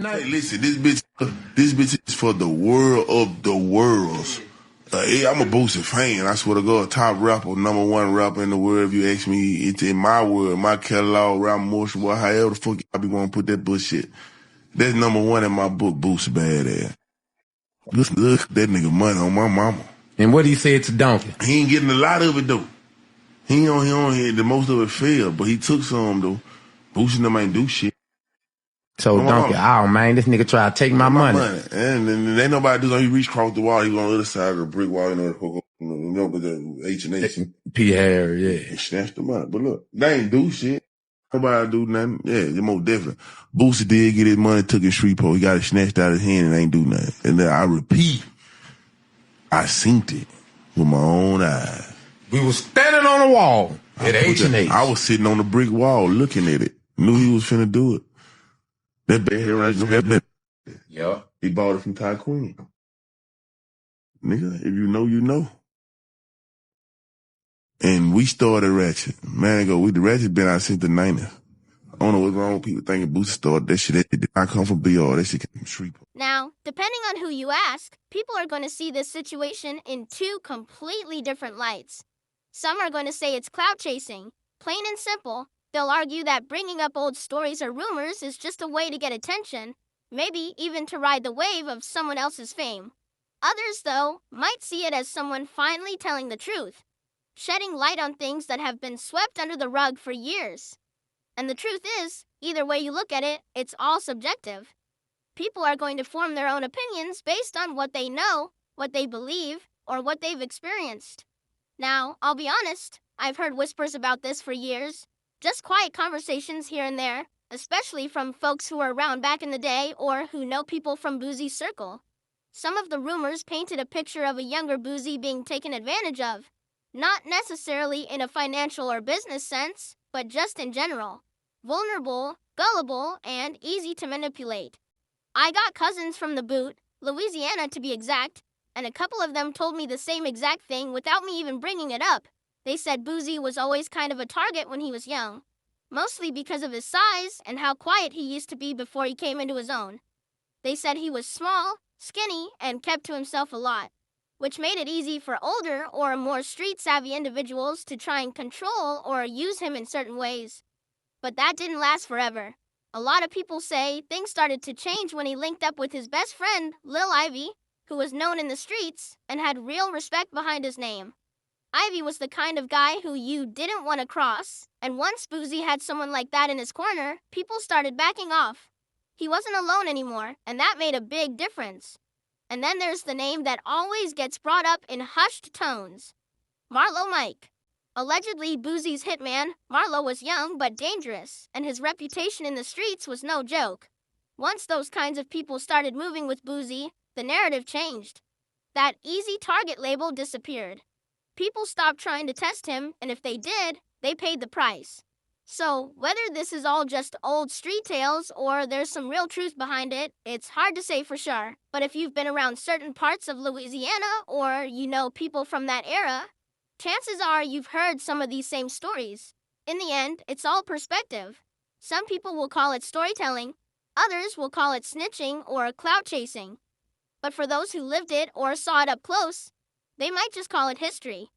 Hey, listen, this bitch is for the world of the worlds. I'm a Boosie fan. I swear to God, top rapper, number one rapper in the world. If you ask me, it's in my world, my catalog, rap motion, however the fuck I be gonna put that bullshit. That's number one in my book, Boosie badass. Look, that nigga money on my mama. And what he said to Donkey? He ain't getting a lot of it though. He on here, the most of it failed, but he took some though. Boosie them ain't do shit. So Donkey, oh man, this nigga try to take my money. And ain't nobody do something. He reached across the wall. He was on the other side of the brick wall. You know, with the H&H. P. Harry, yeah. He snatched the money. But look, they ain't do shit. Nobody do nothing. Yeah, they're more different. Boosie did get his money, took it Shreveport. He got it snatched out of his hand and ain't do nothing. And then I repeat, I seen it with my own eyes. We was standing on the wall at H&H. I was sitting on the brick wall looking at it. Knew he was finna do it. That bad hair right there. Yeah. He bought it from Ty Queen. Nigga, if you know, you know. And we started Ratchet. Man, the Ratchet been out since the 90s. I don't know what's wrong with people thinking Boosie started that shit. That did not come from BR. That shit came from Shreveport. Now, depending on who you ask, people are going to see this situation in two completely different lights. Some are going to say it's clout chasing. Plain and simple. They'll argue that bringing up old stories or rumors is just a way to get attention, maybe even to ride the wave of someone else's fame. Others, though, might see it as someone finally telling the truth, shedding light on things that have been swept under the rug for years. And the truth is, either way you look at it, it's all subjective. People are going to form their own opinions based on what they know, what they believe, or what they've experienced. Now, I'll be honest, I've heard whispers about this for years. Just quiet conversations here and there, especially from folks who were around back in the day or who know people from Boosie's circle. Some of the rumors painted a picture of a younger Boosie being taken advantage of, not necessarily in a financial or business sense, but just in general. Vulnerable, gullible, and easy to manipulate. I got cousins from the boot, Louisiana to be exact, and a couple of them told me the same exact thing without me even bringing it up. They said Boosie was always kind of a target when he was young, mostly because of his size and how quiet he used to be before he came into his own. They said he was small, skinny, and kept to himself a lot, which made it easy for older or more street-savvy individuals to try and control or use him in certain ways. But that didn't last forever. A lot of people say things started to change when he linked up with his best friend, Lil Ivy, who was known in the streets and had real respect behind his name. Ivy was the kind of guy who you didn't want to cross, and once Boosie had someone like that in his corner, people started backing off. He wasn't alone anymore, and that made a big difference. And then there's the name that always gets brought up in hushed tones. Marlo Mike. Allegedly Boosie's hitman, Marlo was young but dangerous, and his reputation in the streets was no joke. Once those kinds of people started moving with Boosie, the narrative changed. That easy target label disappeared. People stopped trying to test him, and if they did, they paid the price. So, whether this is all just old street tales or there's some real truth behind it, it's hard to say for sure. But if you've been around certain parts of Louisiana or you know people from that era, chances are you've heard some of these same stories. In the end, it's all perspective. Some people will call it storytelling, others will call it snitching or clout chasing. But for those who lived it or saw it up close, they might just call it history.